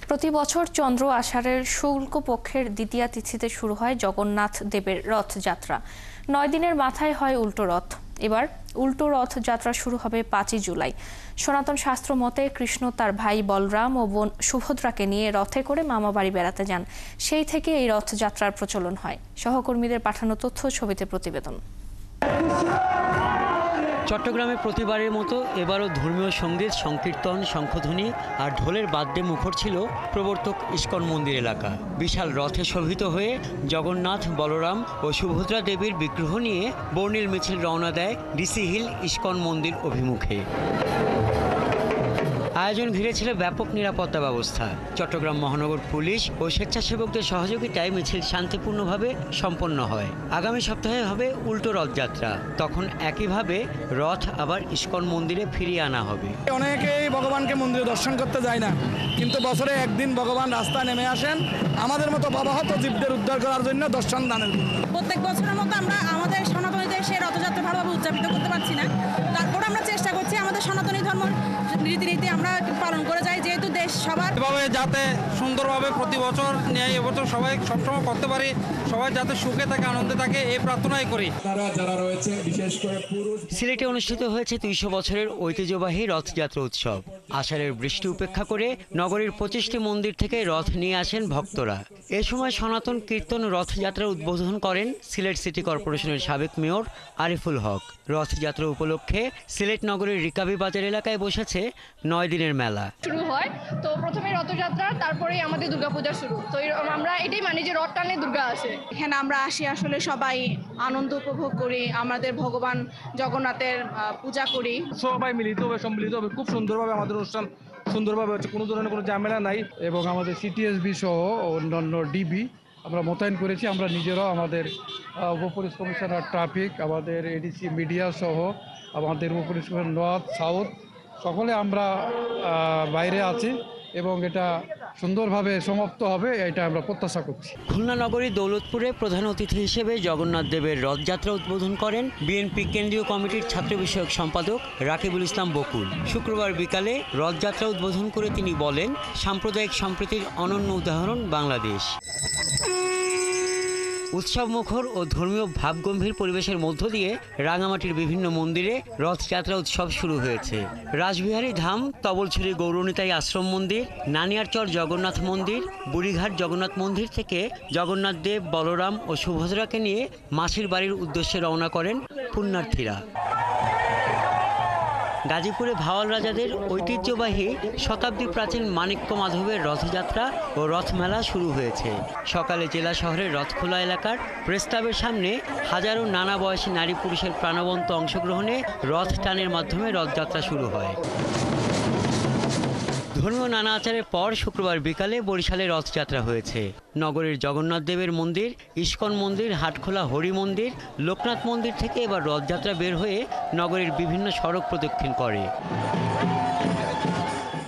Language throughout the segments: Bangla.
প্রতি বছর চন্দ্র আষাঢ়ের শুক্ল পক্ষের দ্বিতীয়া তিথিতে শুরু হয় জগন্নাথ দেবের রথযাত্রা। 9 দিনের মাথায় হয় উল্টো রথ। এবার উল্টো রথ যাত্রা শুরু হবে 5ই জুলাই। সনাতন শাস্ত্র মতে কৃষ্ণ তার ভাই বলরাম ও বোন সুভদ্রাকে নিয়ে রথে করে মামাবাড়ি বেড়াতে যান। সেই থেকে এই রথযাত্রার প্রচলন হয়। সহকর্মীদের পাঠানো তথ্য ছবিতে প্রতিবেদন। চট্টগ্রামে প্রতিবারের মতো এবারও ধর্মীয় সঙ্গীত, সংকীর্তন, শঙ্খধ্বনি আর ঢোলের বাদ্যে মুখর ছিল প্রবর্তক ইস্কন মন্দির এলাকা। বিশাল রথে শোভিত হয়ে জগন্নাথ, বলরাম ও সুভদ্রা দেবীর বিগ্রহ নিয়ে বর্ণিল মিছিল রওনা দেয় ডিসি হিল ইস্কন মন্দির অভিমুখে। আয়োজন ঘিরে ছিল ব্যাপক নিরাপত্তা ব্যবস্থা। চট্টগ্রাম মহানগর পুলিশ ও স্বেচ্ছাসেবকদের সহযোগিতায় মিছিল শান্তিপূর্ণভাবে সম্পন্ন হয়। আগামী সপ্তাহে হবে উল্টো রথযাত্রা। তখন একইভাবে রথ আবার ইস্কন মন্দিরে ফিরিয়ে আনা হবে। অনেকেই ভগবানকে মন্দিরে দর্শন করতে যায় না, কিন্তু বছরে একদিন ভগবান রাস্তায় নেমে আসেন আমাদের মতো বাবাহত জীবদের উদ্ধার করার জন্য দর্শন দানের জন্য। প্রত্যেক বছরের মতো আমরা আমাদের সনাতনীদের সেই রথযাত্রা ভালোভাবে উদযাপিত করতে পারছি না, তারপর আমরা চেষ্টা করছি আমাদের সনাতনী ধর্ম রীতিনীতি আমরা পালন করে যাই, যেহেতু দেশ সবার এভাবে যাতে সুন্দরভাবে প্রতি বছর নিয়ে এবছর সবাই সবসময় করতে পারি, সবাই যাতে সুখে থাকে, আনন্দে থাকে, এই প্রার্থনাই করি। যারা রয়েছে বিশেষ করে পুরুষ। সিলেটে অনুষ্ঠিত হয়েছে 200 বছরের ঐতিহ্যবাহী রথযাত্রা উৎসব। আষাঢ়ের বৃষ্টি উপেক্ষা করে নগরীর 25টি মন্দির থেকে রথ নিয়ে আসেন ভক্তরা। এ সময় সনাতন কীর্তন রথযাত্রার উদ্বোধন করেন সিলেট সিটি কর্পোরেশনের সাবেক মেয়র আরিফুল হক। রথযাত্রা উপলক্ষে সিলেট নগরীর রিকাবি বাজার এলাকায় বসেছে 9 দিনের মেলা শুরু হয়। তো প্রথমে রথযাত্রা, তারপরেই আমাদের দুর্গাপূজা শুরু। তো আমরা এটাই মানি যে রথ টানে দুর্গা আসে। এখানে আমরা আসি আসলে সবাই আনন্দ উপভোগ করি, আমাদের ভগবান জগন্নাথের পূজা করি। সবাই মিলিত হবে, সম্মিলিত হবে, খুব সুন্দরভাবে আমাদের অনুষ্ঠান সুন্দরভাবে হচ্ছে, কোনো ধরনের কোনো ঝামেলা নাই। এবং আমাদের সিটিএসবি সহ অন্যান্য ডিবি আমরা মোতায়েন করেছি। আমরা নিজেরাও আমাদের উপপুলিশ কমিশনার ট্রাফিক, আমাদের এডিসি মিডিয়া সহ আমাদের উপপুলিশ কমিশনার নর্থ সাউথ সকলে আমরা বাইরে আছি এবং এটা সুন্দরভাবে সমাপ্ত হবে এটা আমরা প্রত্যাশা করছি। খুলনা নগরীর দৌলতপুরে প্রধান অতিথি হিসেবে জগন্নাথ দেবের রথযাত্রা উদ্বোধন করেন বিএনপি কেন্দ্রীয় কমিটির ছাত্র বিষয়ক সম্পাদক রাকিবুল ইসলাম বকুল। শুক্রবার বিকালে রথযাত্রা উদ্বোধন করে তিনি বলেন, সাম্প্রদায়িক সম্প্রীতির অনন্য উদাহরণ বাংলাদেশ। উৎসব মুখর ও ধর্মীয় ভাবগম্ভীর পরিবেশের মধ্য দিয়ে রাঙামাটির বিভিন্ন মন্দিরে রথযাত্রা উৎসব শুরু হয়েছে। রাসবিহারী ধাম, তবলছড়ি গৌরনিতাই আশ্রম মন্দির, নানিয়ারচর জগন্নাথ মন্দির, বুড়িঘাট জগন্নাথ মন্দির থেকে জগন্নাথ দেব, বলরাম ও সুভদ্রাকে নিয়ে মাসির বাড়ির উদ্দেশ্যে রওনা করেন পুণ্যার্থীরা। গাজীপুরে ভাওয়াল রাজাদের ঐতিহ্যবাহী শতাব্দী প্রাচীন মানিক্য মাধবের রথযাত্রা ও রথমেলা শুরু হয়েছে। সকালে জেলা শহরের রথখোলা এলাকার প্রেস ক্লাবের সামনে হাজারো নানা বয়সী নারী পুরুষের প্রাণবন্ত অংশগ্রহণে রথ টানের মাধ্যমে রথযাত্রা শুরু হয়। ধর্মীয় নানা আচারের পর শুক্রবার বিকালে বরিশালে রথযাত্রা হয়েছে। নগরীর জগন্নাথ দেবের মন্দির, ইস্কন মন্দির, হাটখোলা হরি মন্দির, লোকনাথ মন্দির থেকে এবার রথযাত্রা বের হয়ে নগরীর বিভিন্ন সড়ক প্রদক্ষিণ করে।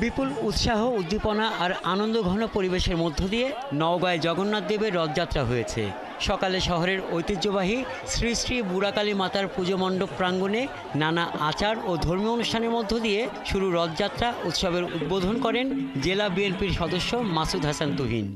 বিপুল উৎসাহ, উদ্দীপনা আর আনন্দঘন পরিবেশের মধ্য দিয়ে নওগাঁয় জগন্নাথ দেবের রথযাত্রা হয়েছে। সকালে শহরের ঐতিহ্যবাহী শ্রী শ্রী বুড়াকালী মাতার পুজো মণ্ডপ প্রাঙ্গণে নানা আচার ও ধর্মীয় অনুষ্ঠানের মধ্য দিয়ে শুরু রথযাত্রা উৎসবের উদ্বোধন করেন জেলা বিএনপির সদস্য মাসুদ হাসান তুহিন।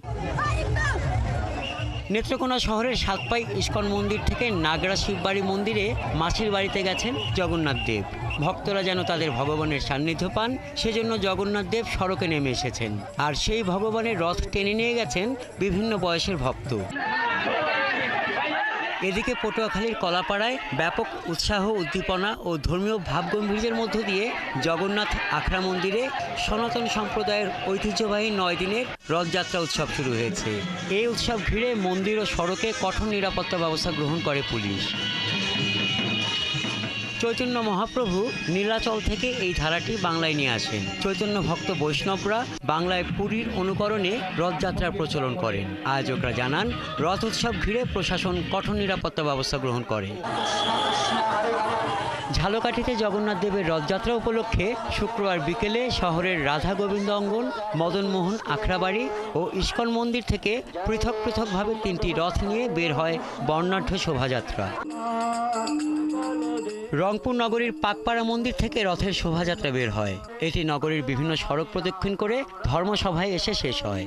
নেত্রকোনা শহরের সাতপাই ইস্কন মন্দির থেকে নাগড়া শিববাড়ি মন্দিরে মাসির বাড়িতে গেছেন জগন্নাথ দেব। ভক্তরা যেন তাদের ভগবানের সান্নিধ্য পান, সেজন্য জগন্নাথ দেব সড়কে নেমে এসেছেন। আর সেই ভগবানের রথ টেনে নিয়ে গেছেন বিভিন্ন বয়সের ভক্ত। এদিকে পটুয়াখালীর কলাপাড়ায় ব্যাপক উৎসাহ, উদ্দীপনা ও ধর্মীয় ভাবগম্ভীর্যের মধ্য দিয়ে জগন্নাথ আখড়া মন্দিরে সনাতন সম্প্রদায়ের ঐতিহ্যবাহী 9 দিনের রথযাত্রা উৎসব শুরু হয়েছে। এই উৎসব ঘিরে মন্দির ও সড়কে কঠোর নিরাপত্তা ব্যবস্থা গ্রহণ করে পুলিশ। চৈতন্য মহাপ্রভু নীলাচল থেকে এই ধারাটি বাংলায় নিয়ে আসেন। চৈতন্য ভক্ত বৈষ্ণবরা বাংলায় পুরীর অনুকরণে রথযাত্রার প্রচলন করেন। আয়োজকরা জানান, রথ উৎসব ঘিরে প্রশাসন কঠোর নিরাপত্তা ব্যবস্থা গ্রহণ করে। ঝালকাঠিতে জগন্নাথ দেবের রথযাত্রা উপলক্ষে শুক্রবার বিকেলে শহরের রাধা গোবিন্দ অঙ্গন, মদনমোহন আখড়াবাড়ি ও ইস্কন মন্দির থেকে পৃথক পৃথকভাবে 3টি রথ নিয়ে বের হয় বর্ণাঢ্য শোভাযাত্রা। রংপুর নগরীর পাকপাড়া মন্দির থেকে রথের শোভাযাত্রা বের হয়। এটি নগরীর বিভিন্ন সড়ক প্রদক্ষিণ করে ধর্মসভায় এসে শেষ হয়।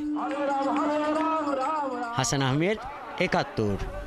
হাসান আহমেদ, ৭১।